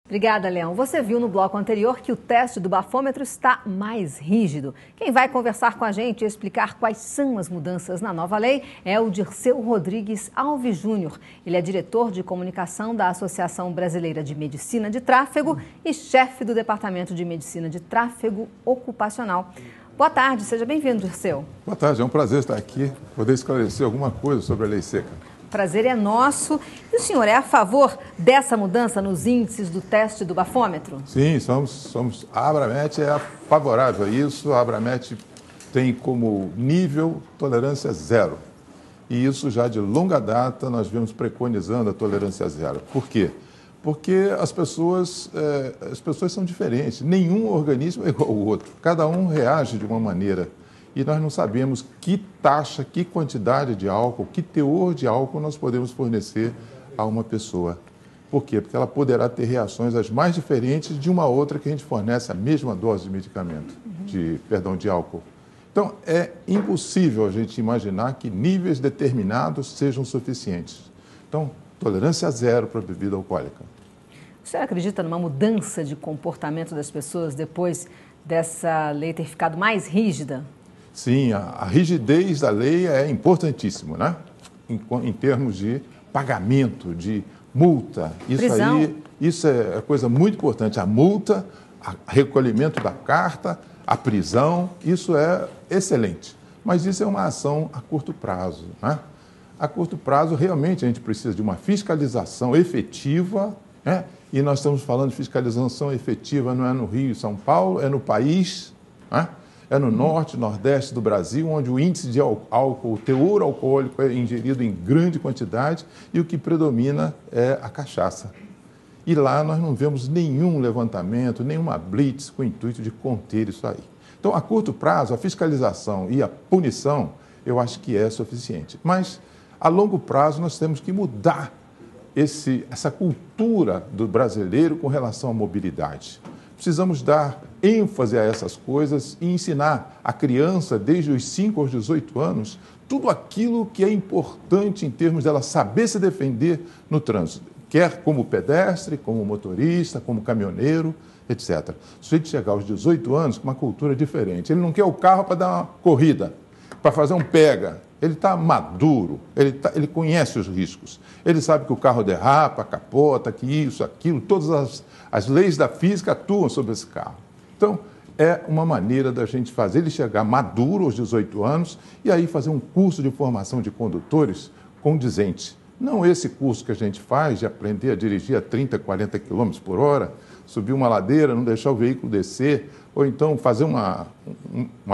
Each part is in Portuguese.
Obrigada, Leão. Você viu no bloco anterior que o teste do bafômetro está mais rígido. Quem vai conversar com a gente e explicar quais são as mudanças na nova lei é o Dirceu Rodrigues Alves Júnior. Ele é diretor de comunicação da Associação Brasileira de Medicina de Tráfego e chefe do Departamento de Medicina de Tráfego Ocupacional. Boa tarde, seja bem-vindo, Dirceu. Boa tarde, é um prazer estar aqui, poder esclarecer alguma coisa sobre a lei seca. Prazer é nosso. E o senhor é a favor dessa mudança nos índices do teste do bafômetro? Sim, somos. A Abramet é favorável a isso. A Abramet tem como nível tolerância zero. E isso já de longa data nós vemos preconizando a tolerância zero. Por quê? Porque as pessoas são diferentes. Nenhum organismo é igual ao outro. Cada um reage de uma maneira. E nós não sabemos que taxa, que quantidade de álcool, que teor de álcool nós podemos fornecer a uma pessoa. Por quê? Porque ela poderá ter reações as mais diferentes de uma outra que a gente fornece a mesma dose de medicamento, de álcool. Então, é impossível a gente imaginar que níveis determinados sejam suficientes. Então, tolerância zero para a bebida alcoólica. O senhor acredita numa mudança de comportamento das pessoas depois dessa lei ter ficado mais rígida? Sim, a rigidez da lei é importantíssima, né? Em termos de pagamento, de multa. Isso é coisa muito importante. A multa, o recolhimento da carta, a prisão, isso é excelente. Mas isso é uma ação a curto prazo, né? A curto prazo, realmente, a gente precisa de uma fiscalização efetiva, né? E nós estamos falando de fiscalização efetiva, não é no Rio e São Paulo, é no país, né? É no norte, nordeste do Brasil, onde o índice de álcool, o teor alcoólico é ingerido em grande quantidade e o que predomina é a cachaça. E lá nós não vemos nenhum levantamento, nenhuma blitz com o intuito de conter isso aí. Então, a curto prazo, a fiscalização e a punição, eu acho que é suficiente. Mas, a longo prazo, nós temos que mudar essa cultura do brasileiro com relação à mobilidade. Precisamos dar ênfase a essas coisas e ensinar a criança, desde os 5 aos 18 anos, tudo aquilo que é importante em termos dela saber se defender no trânsito, quer como pedestre, como motorista, como caminhoneiro, etc. Se a gente chegar aos 18 anos com uma cultura diferente, ele não quer o carro para dar uma corrida, para fazer um pega. Ele está maduro, ele conhece os riscos. Ele sabe que o carro derrapa, capota, que isso, aquilo, todas as leis da física atuam sobre esse carro. Então, é uma maneira da gente fazer ele chegar maduro aos 18 anos e aí fazer um curso de formação de condutores condizente. Não esse curso que a gente faz de aprender a dirigir a 30, 40 km por hora, subir uma ladeira, não deixar o veículo descer, ou então fazer uma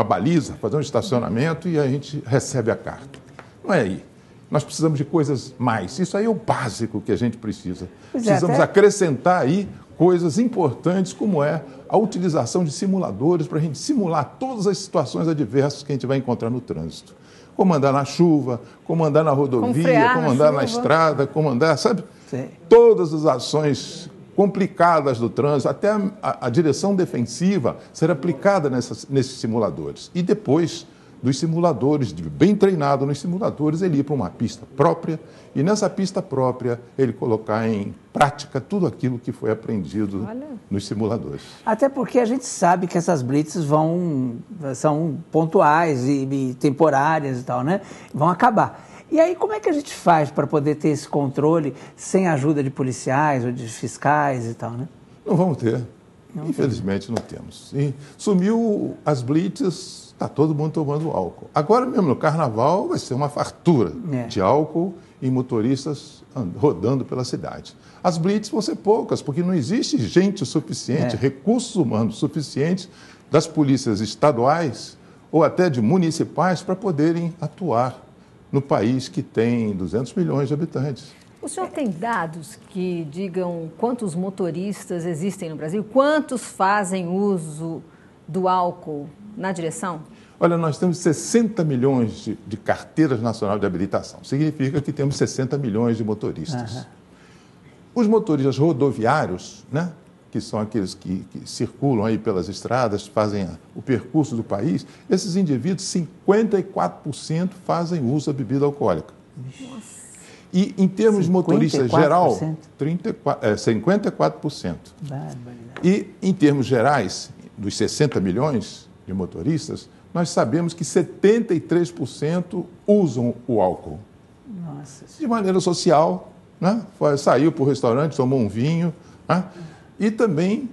baliza, fazer um estacionamento e a gente recebe a carta. Não é aí. Nós precisamos de coisas mais. Isso aí é o básico que a gente precisa. Precisamos acrescentar aí coisas importantes, como é a utilização de simuladores para a gente simular todas as situações adversas que a gente vai encontrar no trânsito. Como andar na chuva, como andar na rodovia, como andar na estrada, como andar, sabe? Sim. Todas as ações complicadas do trânsito, até a direção defensiva ser aplicada nesses simuladores. E depois dos simuladores, bem treinado nos simuladores, ele ir para uma pista própria e nessa pista própria ele colocar em prática tudo aquilo que foi aprendido nos simuladores. Até porque a gente sabe que essas blitzes são pontuais e temporárias e tal, né? Vão acabar. E aí, como é que a gente faz para poder ter esse controle sem a ajuda de policiais ou de fiscais e tal, né? Não vamos ter. Infelizmente, não temos. E sumiu as blitzes, está todo mundo tomando álcool. Agora mesmo, no carnaval, vai ser uma fartura de álcool e motoristas rodando pela cidade. As blitzes vão ser poucas, porque não existe gente suficiente, recursos humanos suficientes das polícias estaduais ou até de municipais para poderem atuar no país que tem 200 milhões de habitantes. O senhor tem dados que digam quantos motoristas existem no Brasil? Quantos fazem uso do álcool na direção? Olha, nós temos 60 milhões de carteiras nacionais de habilitação. Significa que temos 60 milhões de motoristas. Os motoristas rodoviários, né, que são aqueles que circulam aí pelas estradas, fazem o percurso do país, esses indivíduos, 54% fazem uso da bebida alcoólica. Nossa. E em termos de motorista 54%? geral, 54%. Barbaridade. E em termos gerais, dos 60 milhões de motoristas, nós sabemos que 73% usam o álcool. Nossa. De maneira social, né? Saiu para o restaurante, tomou um vinho, né? E também,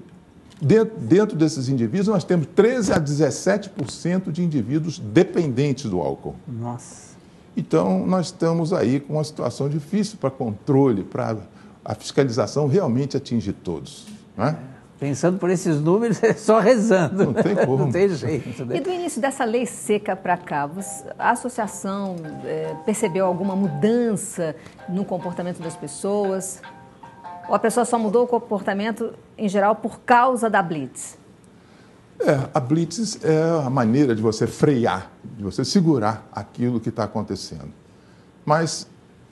dentro desses indivíduos, nós temos 13% a 17% de indivíduos dependentes do álcool. Nossa. Então, nós estamos aí com uma situação difícil para controle, para a fiscalização realmente atingir todos, né? Pensando por esses números, é só rezando. Não tem como. Não tem jeito. Né? E do início dessa lei seca para cá, a associação percebeu alguma mudança no comportamento das pessoas? Ou a pessoa só mudou o comportamento, em geral, por causa da Blitz? A Blitz é a maneira de você frear, de você segurar aquilo que está acontecendo. Mas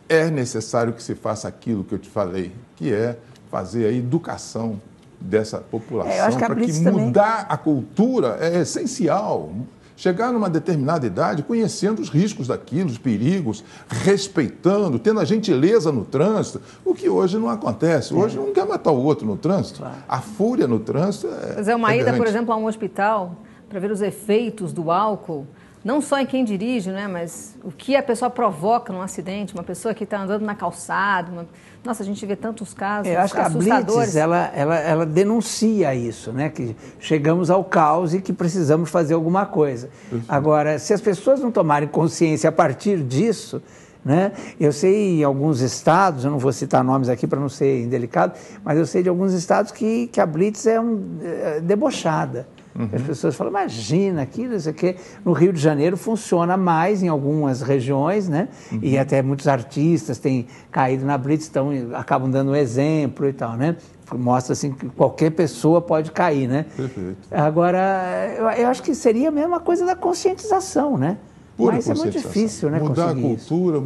é necessário que se faça aquilo que eu te falei, que é fazer a educação dessa população, para que mudar a cultura é essencial. Chegar numa determinada idade conhecendo os riscos daquilo, os perigos, respeitando, tendo a gentileza no trânsito, o que hoje não acontece. Hoje um quer matar o outro no trânsito. Claro. A fúria no trânsito uma ida, grande. por exemplo, a um hospital para ver os efeitos do álcool, não só em quem dirige, né, mas o que a pessoa provoca num acidente, uma pessoa que está andando na calçada. Nossa, a gente vê tantos casos eu acho que assustadores. A Blitz, ela denuncia isso, né? Que chegamos ao caos e que precisamos fazer alguma coisa. Agora, se as pessoas não tomarem consciência a partir disso, né? Eu sei em alguns estados, eu não vou citar nomes aqui para não ser indelicado, mas eu sei de alguns estados que a Blitz é debochada. As pessoas falam, imagina aquilo, isso aqui. No Rio de Janeiro funciona mais em algumas regiões, né? E até muitos artistas têm caído na Blitz, então acabam dando um exemplo e tal, né? Mostra assim que qualquer pessoa pode cair, né? Perfeito. Agora, eu acho que seria a mesma coisa da conscientização, né? Mas é muito difícil, né? Mudar a cultura,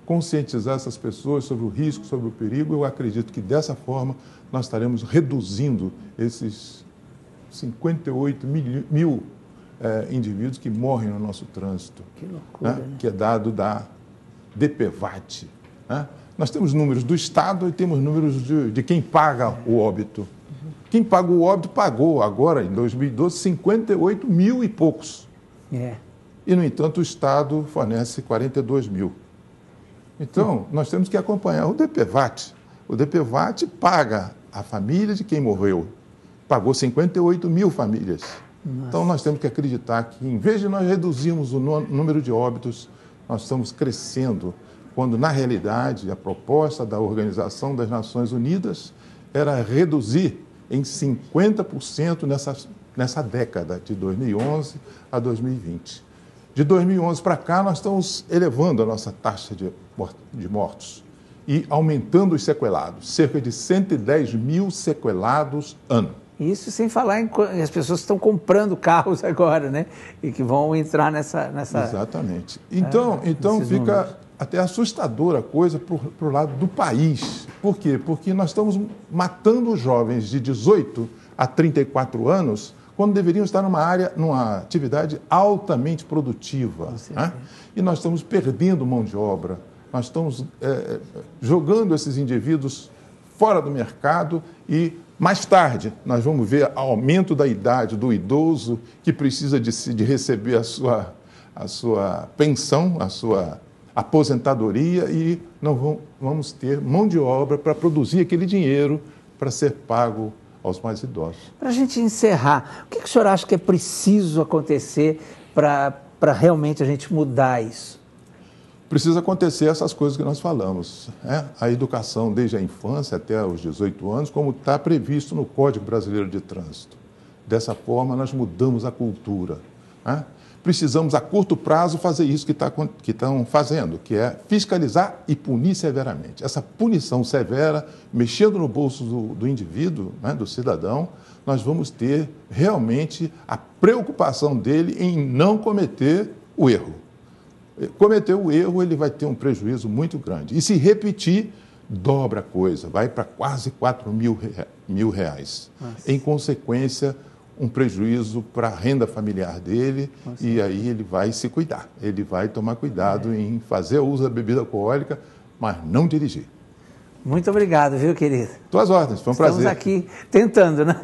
conscientizar essas pessoas sobre o risco, sobre o perigo. Eu acredito que dessa forma nós estaremos reduzindo esses 58 mil indivíduos que morrem no nosso trânsito. Que loucura, né? Que é dado da DPVAT. Né? Nós temos números do Estado e temos números de quem paga o óbito. Quem paga o óbito pagou agora, em 2012, 58 mil e poucos. E, no entanto, o Estado fornece 42 mil. Então, nós temos que acompanhar o DPVAT. O DPVAT paga a família de quem morreu. Pagou 58 mil famílias. Nossa. Então, nós temos que acreditar que, em vez de nós reduzirmos o número de óbitos, nós estamos crescendo, quando, na realidade, a proposta da Organização das Nações Unidas era reduzir em 50% nessa década, de 2011 a 2020. De 2011 para cá, nós estamos elevando a nossa taxa de mortos e aumentando os sequelados, cerca de 110 mil sequelados ano. Isso sem falar em as pessoas que estão comprando carros agora, né? E que vão entrar nessa... Exatamente. Então fica números. Até assustadora a coisa para o lado do país. Por quê? Porque nós estamos matando os jovens de 18 a 34 anos quando deveriam estar numa atividade altamente produtiva. Né? E nós estamos perdendo mão de obra, nós estamos jogando esses indivíduos fora do mercado e, mais tarde, nós vamos ver aumento da idade do idoso que precisa de receber a sua pensão, a sua aposentadoria e não vamos ter mão de obra para produzir aquele dinheiro para ser pago aos mais idosos. Para a gente encerrar, o que o senhor acha que é preciso acontecer para realmente a gente mudar isso? Precisa acontecer essas coisas que nós falamos, né? A educação desde a infância até os 18 anos, como está previsto no Código Brasileiro de Trânsito. Dessa forma, nós mudamos a cultura, né? Precisamos, a curto prazo, fazer isso que estão fazendo, que é fiscalizar e punir severamente. Essa punição severa, mexendo no bolso do indivíduo, né, do cidadão, nós vamos ter realmente a preocupação dele em não cometer o erro. Cometer o erro, ele vai ter um prejuízo muito grande. E se repetir, dobra a coisa, vai para quase 4 mil reais. Nossa. Em consequência, um prejuízo para a renda familiar dele. Nossa. E aí ele vai se cuidar. Ele vai tomar cuidado em fazer o uso da bebida alcoólica mas não dirigir. Muito obrigado, viu, querido? Tuas ordens, foi um prazer. Estamos aqui tentando, né?